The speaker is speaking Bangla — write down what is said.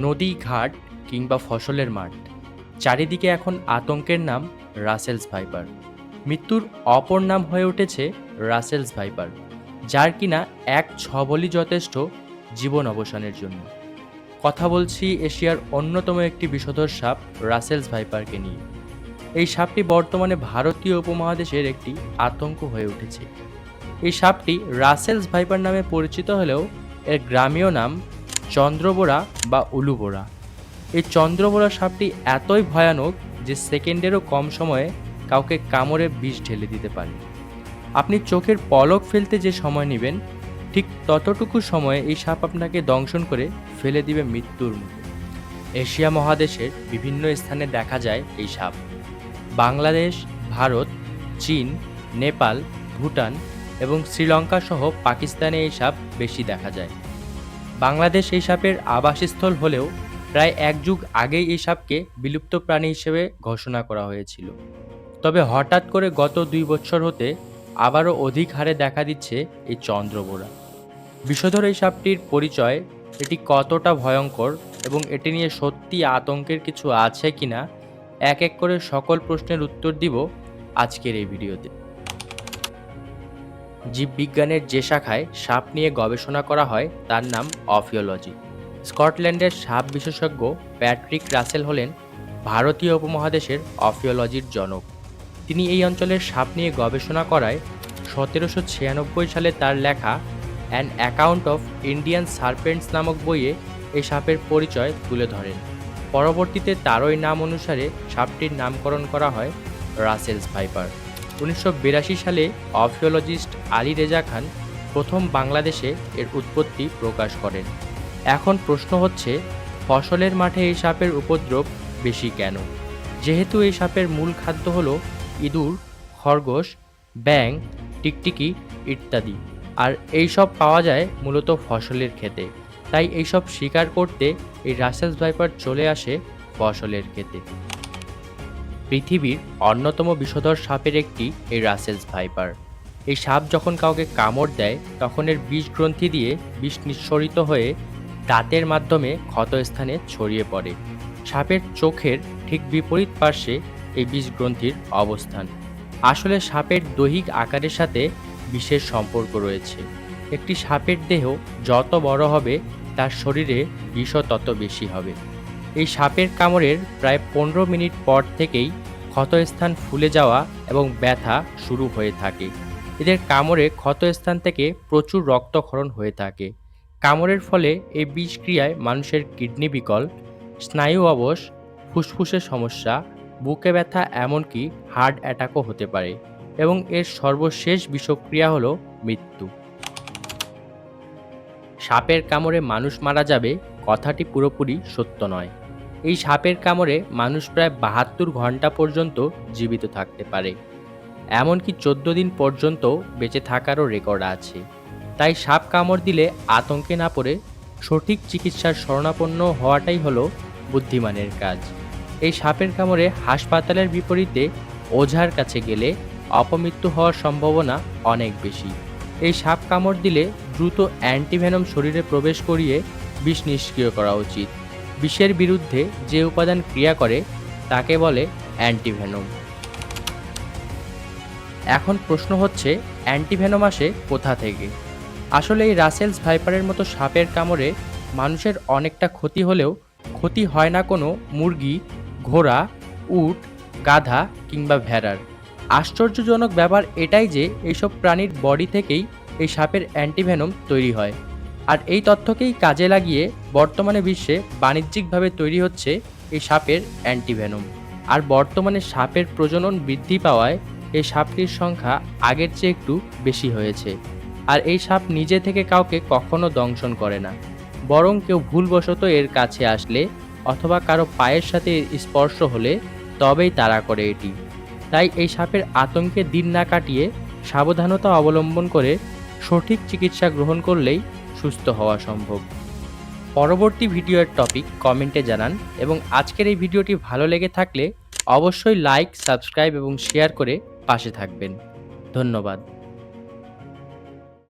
নদী, ঘাট কিংবা ফসলের মাঠ, চারিদিকে এখন আতঙ্কের নাম রাসেলস ভাইপার। মৃত্যুর অপর নাম হয়ে উঠেছে রাসেলস ভাইপার, যার কিনা এক ছবলই যথেষ্ট জীবন অবসানের জন্য। কথা বলছি এশিয়ার অন্যতম একটি বিষধর সাপ রাসেলস ভাইপারকে নিয়ে। এই সাপটি বর্তমানে ভারতীয় উপমহাদেশের একটি আতঙ্ক হয়ে উঠেছে। এই সাপটি রাসেলস ভাইপার নামে পরিচিত হলেও এর গ্রামীয় নাম চন্দ্রবোরা বা উলুবোরা। এই চন্দ্রবোরা সাপটি এতই ভয়ানক যে সেকেন্ডেরও কম সময়ে কাউকে কামড়ে বিষ ঢেলে দিতে পারে। আপনি চোখের পলক ফেলতে যে সময় নেবেন, ঠিক ততটুকু সময়ে এই সাপ আপনাকে দংশন করে ফেলে দিবে মৃত্যুর মুখে। এশিয়া মহাদেশের বিভিন্ন স্থানে দেখা যায় এই সাপ। বাংলাদেশ, ভারত, চীন, নেপাল, ভুটান এবং শ্রীলঙ্কা সহ পাকিস্তানে এই সাপ বেশি দেখা যায়। বাংলাদেশ এই সাপের আবাসস্থল হলেও প্রায় এক যুগ আগেই এই সাপকে বিলুপ্ত প্রাণী হিসেবে ঘোষণা করা হয়েছিল। তবে হঠাৎ করে গত 2 বছর হতে আবারও অধিক হারে দেখা দিচ্ছে এই চন্দ্রবোরা। বিষধর এই সাপটির পরিচয়, এটি কতটা ভয়ঙ্কর এবং এটি নিয়ে সত্যি আতঙ্কের কিছু আছে কিনা, এক এক করে সকল প্রশ্নের উত্তর দিব আজকের এই ভিডিওতে। জীববিজ্ঞানের যে শাখায় সাপ নিয়ে গবেষণা করা হয় তার নাম অফিওলজি। স্কটল্যান্ডের সাপ বিশেষজ্ঞ প্যাট্রিক রাসেল হলেন ভারতীয় উপমহাদেশের অফিওলজির জনক। তিনি এই অঞ্চলের সাপ নিয়ে গবেষণা করায় 1796 সালে তার লেখা an account of Indian serpents নামক বইয়ে এই সাপের পরিচয় তুলে ধরেন। পরবর্তীতে তারই নাম অনুসারে সাপটির নামকরণ করা হয় রাসেলস ভাইপার। 1982 সালে অফিওলজিস্ট আলী রেজা খান প্রথম বাংলাদেশে এর উৎপত্তি প্রকাশ করেন। এখন প্রশ্ন হচ্ছে, ফসলের মাঠে এই সাপের উপদ্রব বেশি কেন? যেহেতু এই সাপের মূল খাদ্য হলো ইঁদুর, খরগোশ, ব্যাঙ, টিকটিকি ইত্যাদি, আর এইসব পাওয়া যায় মূলত ফসলের ক্ষেতে। তাই এইসব শিকার করতে এই রাসেলস ভাইপার চলে আসে ফসলের ক্ষেতে। পৃথিবীর অন্যতম বিষধর সাপের একটি এই রাসেলস ভাইপার। এই সাপ যখন কাউকে কামড় দেয় তখন এর বিষ গ্রন্থি দিয়ে বিষ নিঃসরিত হয়ে দাঁতের মাধ্যমে ক্ষতস্থানে ছড়িয়ে পড়ে। সাপের চোখের ঠিক বিপরীত পার্শ্বে এই বিষ গ্রন্থির অবস্থান। আসলে সাপের দৈহিক আকারের সাথে বিশেষ সম্পর্ক রয়েছে। একটি সাপের দেহ যত বড় হবে তার শরীরে বিষও তত বেশি হবে। এই সাপের কামড়ের প্রায় 15 মিনিট পর থেকেই ক্ষতস্থান ফুলে যাওয়া এবং ব্যথা শুরু হয়ে থাকে। এদের কামড়ে ক্ষতস্থান থেকে প্রচুর রক্তক্ষরণ হয়ে থাকে। কামড়ের ফলে এই বিষক্রিয়ায় মানুষের কিডনি বিকল, স্নায়ু অবশ, ফুসফুসের সমস্যা, বুকে ব্যথা, এমনকি হার্ট অ্যাটাকও হতে পারে এবং এর সর্বশেষ বিষক্রিয়া হলো মৃত্যু। সাপের কামড়ে মানুষ মারা যাবে কথাটি পুরোপুরি সত্য নয়। এই সাপের কামড়ে মানুষ প্রায় 72 ঘন্টা পর্যন্ত জীবিত থাকতে পারে, এমনকি 14 দিন পর্যন্ত বেঁচে থাকারও রেকর্ড আছে। তাই সাপ কামড় দিলে আতঙ্কে না পড়ে সঠিক চিকিৎসার শরণাপন্ন হওয়াটাই হলো বুদ্ধিমানের কাজ। এই সাপের কামড়ে হাসপাতালের বিপরীতে ওঝার কাছে গেলে অপমৃত্যু হওয়ার সম্ভাবনা অনেক বেশি। এই সাপ কামড় দিলে দ্রুত অ্যান্টিভেনম শরীরে প্রবেশ করিয়ে বিষ নিষ্ক্রিয় করা উচিত। বিষের বিরুদ্ধে যে উপাদান ক্রিয়া করে তাকে বলে অ্যান্টিভেনম। এখন প্রশ্ন হচ্ছে, অ্যান্টিভেনম আসে কোথা থেকে? আসলে এই রাসেলস ভাইপারের মতো সাপের কামড়ে মানুষের অনেকটা ক্ষতি হলেও ক্ষতি হয় না কোনো মুরগি, ঘোড়া, উট, গাধা কিংবা ভেড়ার। আশ্চর্যজনক ব্যাপার এটাই যে এইসব প্রাণীর বডি থেকেই এই সাপের অ্যান্টিভেনম তৈরি হয়। আর এই তথ্যকেই কাজে লাগিয়ে বর্তমানে বিশ্বে বাণিজ্যিকভাবে তৈরি হচ্ছে এই সাপের অ্যান্টিভেনম। আর বর্তমানে সাপের প্রজনন বৃদ্ধি পাওয়ায় এই সাপটির সংখ্যা আগের চেয়ে একটু বেশি হয়েছে। আর এই সাপ নিজে থেকে কাউকে কখনো দংশন করে না, বরং কেউ ভুলবশত এর কাছে আসলে অথবা কারো পায়ের সাথে স্পর্শ হলে তবেই তাড়া করে এটি। তাই এই সাপের আতঙ্কে দিন না কাটিয়ে সাবধানতা অবলম্বন করে সঠিক চিকিৎসা গ্রহণ করলেই সুস্থ হওয়া সম্ভব। পরবর্তী ভিডিওর টপিক কমেন্টে জানান এবং আজকের এই ভিডিওটি ভালো লেগে থাকলে অবশ্যই লাইক, সাবস্ক্রাইব এবং শেয়ার করে পাশে থাকবেন। ধন্যবাদ।